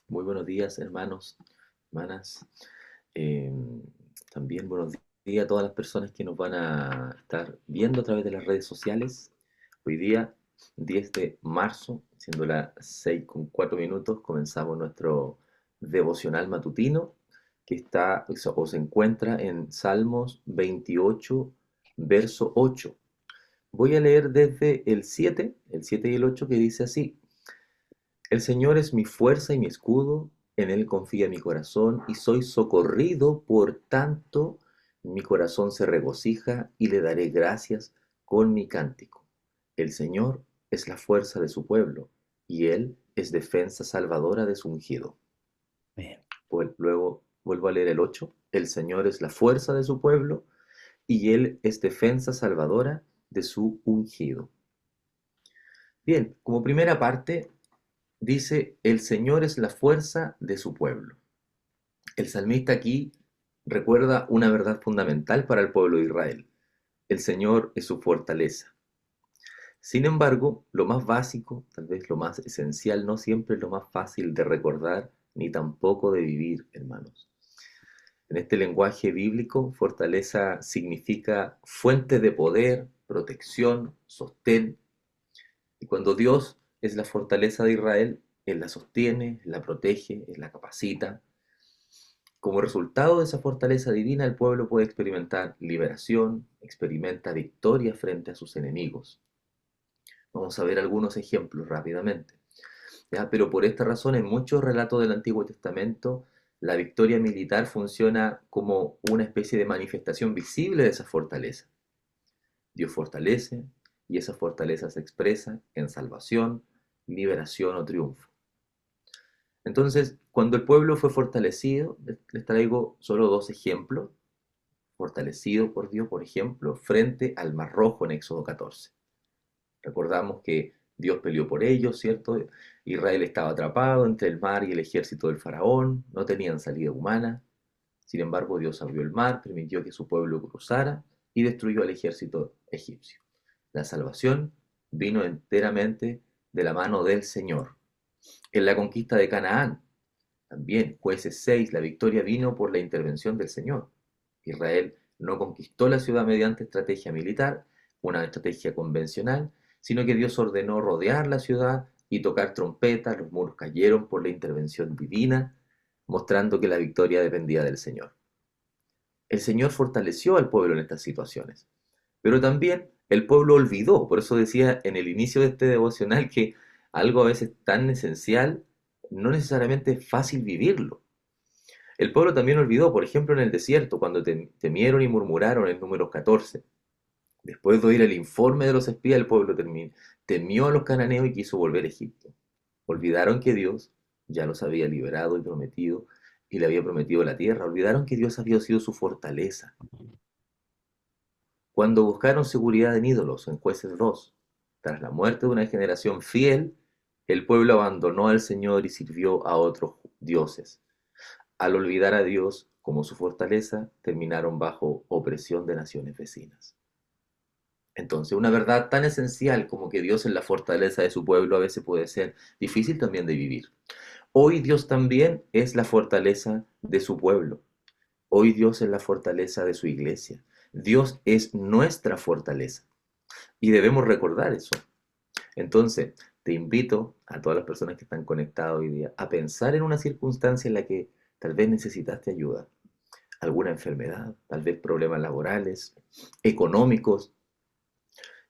Muy buenos días, hermanos, hermanas. Eh, También buenos días a todas las personas que nos van a estar viendo a través de las redes sociales. Hoy día, 10 de marzo, siendo las 6:04, comenzamos nuestro devocional matutino que está o se encuentra en Salmos 28, verso 8. Voy a leer desde el siete y el 8, que dice así: El Señor es mi fuerza y mi escudo, en Él confía mi corazón y soy socorrido, por tanto mi corazón se regocija y le daré gracias con mi cántico. El Señor es la fuerza de su pueblo y Él es defensa salvadora de su ungido. Bien. Luego vuelvo a leer el 8. El Señor es la fuerza de su pueblo y Él es defensa salvadora de su ungido. Bien, como primera parte, dice, el Señor es la fuerza de su pueblo. El salmista aquí recuerda una verdad fundamental para el pueblo de Israel. El Señor es su fortaleza. Sin embargo, lo más básico, tal vez lo más esencial, no siempre es lo más fácil de recordar ni tampoco de vivir, hermanos. En este lenguaje bíblico, fortaleza significa fuente de poder, protección, sostén. Y cuando Dios es la fortaleza de Israel, Él la sostiene, Él la protege, Él la capacita. Como resultado de esa fortaleza divina, el pueblo puede experimentar liberación, experimenta victoria frente a sus enemigos. Vamos a ver algunos ejemplos rápidamente. ¿Ya? Pero por esta razón, en muchos relatos del Antiguo Testamento, la victoria militar funciona como una especie de manifestación visible de esa fortaleza. Dios fortalece y esa fortaleza se expresa en salvación, liberación o triunfo. Entonces, cuando el pueblo fue fortalecido, les traigo solo dos ejemplos. Fortalecido por Dios, por ejemplo, frente al Mar Rojo en Éxodo 14. Recordamos que Dios peleó por ellos, ¿cierto? Israel estaba atrapado entre el mar y el ejército del faraón, no tenían salida humana. Sin embargo, Dios abrió el mar, permitió que su pueblo cruzara y destruyó al ejército egipcio. La salvación vino enteramente de la mano del Señor. En la conquista de Canaán, también, Jueces 6, la victoria vino por la intervención del Señor. Israel no conquistó la ciudad mediante estrategia militar, una estrategia convencional, sino que Dios ordenó rodear la ciudad y tocar trompetas, los muros cayeron por la intervención divina, mostrando que la victoria dependía del Señor. El Señor fortaleció al pueblo en estas situaciones, pero también el pueblo olvidó, por eso decía en el inicio de este devocional que algo a veces tan esencial no necesariamente es fácil vivirlo. El pueblo también olvidó, por ejemplo, en el desierto, cuando temieron y murmuraron en Números 14. Después de oír el informe de los espías, el pueblo temió a los cananeos y quiso volver a Egipto. Olvidaron que Dios ya los había liberado y prometido, y le había prometido la tierra. Olvidaron que Dios había sido su fortaleza. Cuando buscaron seguridad en ídolos, en Jueces 2, tras la muerte de una generación fiel, el pueblo abandonó al Señor y sirvió a otros dioses. Al olvidar a Dios como su fortaleza, terminaron bajo opresión de naciones vecinas. Entonces, una verdad tan esencial como que Dios es la fortaleza de su pueblo a veces puede ser difícil también de vivir. Hoy Dios también es la fortaleza de su pueblo. Hoy Dios es la fortaleza de su iglesia. Dios es nuestra fortaleza y debemos recordar eso. Entonces, te invito a todas las personas que están conectadas hoy día a pensar en una circunstancia en la que tal vez necesitaste ayuda, alguna enfermedad, tal vez problemas laborales, económicos,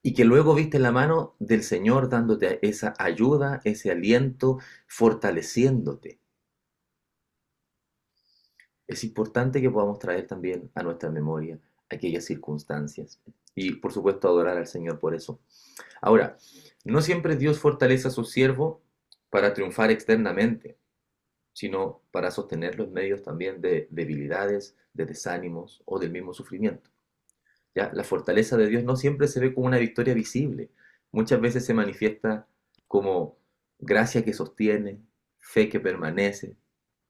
y que luego viste la mano del Señor dándote esa ayuda, ese aliento, fortaleciéndote. Es importante que podamos traer también a nuestra memoria aquellas circunstancias y por supuesto adorar al Señor por eso. Ahora, no siempre Dios fortalece a su siervo para triunfar externamente, sino para sostener los medios también de debilidades, de desánimos o del mismo sufrimiento. ¿Ya? La fortaleza de Dios no siempre se ve como una victoria visible, muchas veces se manifiesta como gracia que sostiene, fe que permanece,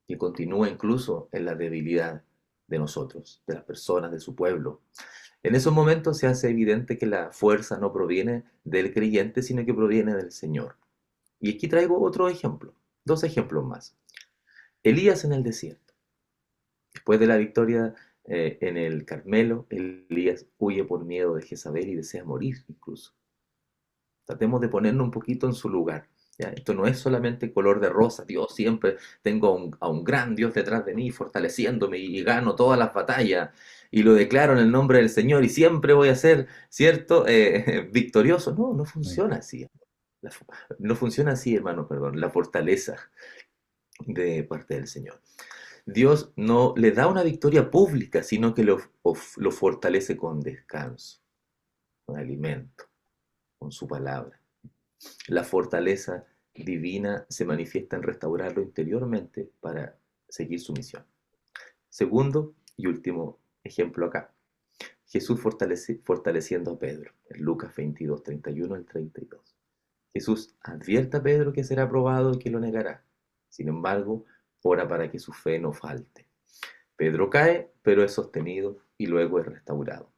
que continúa incluso en la debilidad de nosotros, de las personas, de su pueblo. En esos momentos se hace evidente que la fuerza no proviene del creyente, sino que proviene del Señor. Y aquí traigo otro ejemplo, dos ejemplos más. Elías en el desierto. Después de la victoria en el Carmelo, Elías huye por miedo de Jezabel y desea morir incluso. Tratemos de ponernos un poquito en su lugar. ¿Ya? Esto no es solamente color de rosa. Dios, siempre tengo a un gran Dios detrás de mí, fortaleciéndome y gano todas las batallas y lo declaro en el nombre del Señor y siempre voy a ser, ¿cierto?, victorioso. No, no funciona así. La no funciona así, hermano, perdón, la fortaleza de parte del Señor. Dios no le da una victoria pública, sino que lo fortalece con descanso, con alimento, con su palabra. La fortaleza divina se manifiesta en restaurarlo interiormente para seguir su misión. Segundo y último ejemplo acá. Jesús fortaleciendo a Pedro, en Lucas 22, 31 al 32. Jesús advierte a Pedro que será probado y que lo negará. Sin embargo, ora para que su fe no falte. Pedro cae, pero es sostenido y luego es restaurado.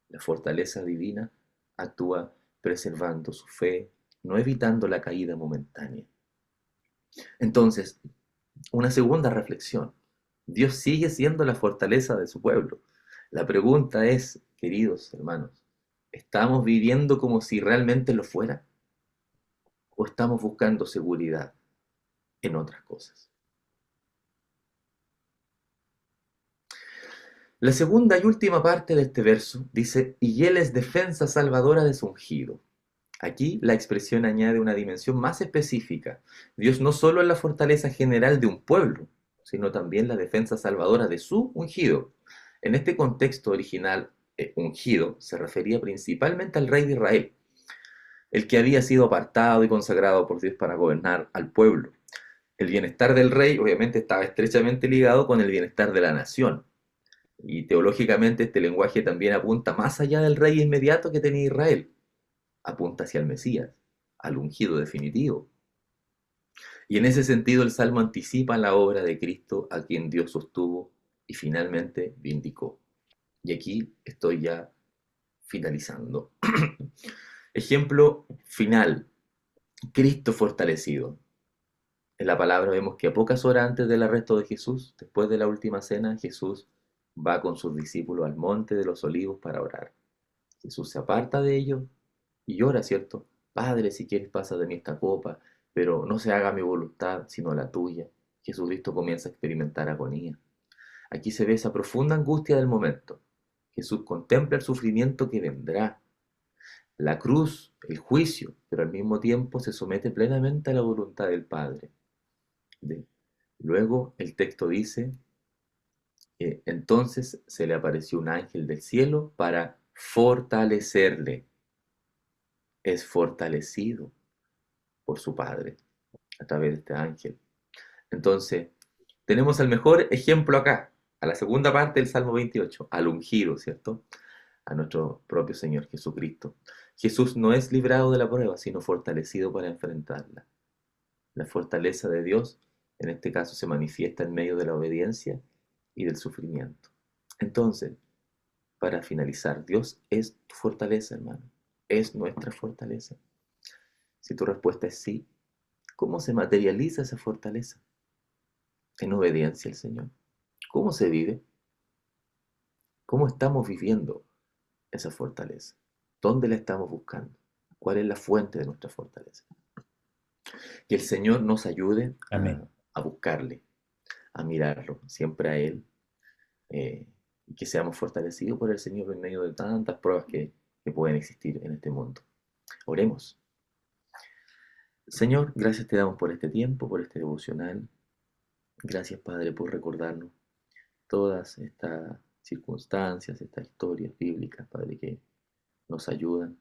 La fortaleza divina actúa preservando su fe, no evitando la caída momentánea. Entonces, una segunda reflexión. Dios sigue siendo la fortaleza de su pueblo. La pregunta es, queridos hermanos, ¿estamos viviendo como si realmente lo fuera? ¿O estamos buscando seguridad en otras cosas? La segunda y última parte de este verso dice, y él es defensa salvadora de su ungido. Aquí la expresión añade una dimensión más específica. Dios no solo es la fortaleza general de un pueblo, sino también la defensa salvadora de su ungido. En este contexto original, ungido se refería principalmente al rey de Israel, el que había sido apartado y consagrado por Dios para gobernar al pueblo. El bienestar del rey obviamente estaba estrechamente ligado con el bienestar de la nación. Y teológicamente este lenguaje también apunta más allá del rey inmediato que tenía Israel. Apunta hacia el Mesías, al ungido definitivo. Y en ese sentido el Salmo anticipa la obra de Cristo a quien Dios sostuvo y finalmente vindicó. Y aquí estoy ya finalizando. Ejemplo final, Cristo fortalecido. En la palabra vemos que a pocas horas antes del arresto de Jesús, después de la última cena, Jesús va con sus discípulos al monte de los olivos para orar. Jesús se aparta de ellos y llora, ¿cierto? Padre, si quieres pasa de mí esta copa, pero no se haga mi voluntad, sino la tuya. Jesucristo comienza a experimentar agonía. Aquí se ve esa profunda angustia del momento. Jesús contempla el sufrimiento que vendrá, la cruz, el juicio, pero al mismo tiempo se somete plenamente a la voluntad del Padre. Luego el texto dice, entonces se le apareció un ángel del cielo para fortalecerle. Es fortalecido por su Padre a través de este ángel. Entonces, tenemos el mejor ejemplo acá, a la segunda parte del Salmo 28, al ungido, ¿cierto? A nuestro propio Señor Jesucristo. Jesús no es librado de la prueba, sino fortalecido para enfrentarla. La fortaleza de Dios, en este caso, se manifiesta en medio de la obediencia y del sufrimiento. Entonces, para finalizar, Dios es tu fortaleza, hermano. Es nuestra fortaleza. Si tu respuesta es sí, ¿cómo se materializa esa fortaleza? En obediencia al Señor. ¿Cómo se vive? ¿Cómo estamos viviendo esa fortaleza? ¿Dónde la estamos buscando? ¿Cuál es la fuente de nuestra fortaleza? Que el Señor nos ayude Amén. a buscarle, a mirarlo, siempre a Él, y que seamos fortalecidos por el Señor en medio de tantas pruebas que pueden existir en este mundo. Oremos. Señor, gracias te damos por este tiempo, por este devocional. Gracias, Padre, por recordarnos todas estas circunstancias, estas historias bíblicas, Padre, que nos ayudan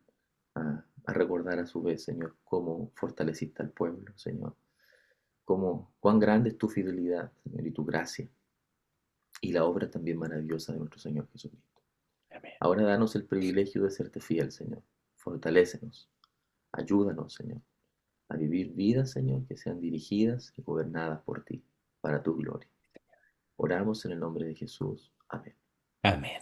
a recordar a su vez, Señor, cómo fortaleciste al pueblo, Señor, cuán grande es tu fidelidad, Señor, y tu gracia, y la obra también maravillosa de nuestro Señor Jesucristo. Amén. Ahora danos el privilegio de serte fiel, Señor. Fortalécenos, ayúdanos, Señor, a vivir vidas, Señor, que sean dirigidas y gobernadas por ti, para tu gloria. Oramos en el nombre de Jesús. Amén. Amén.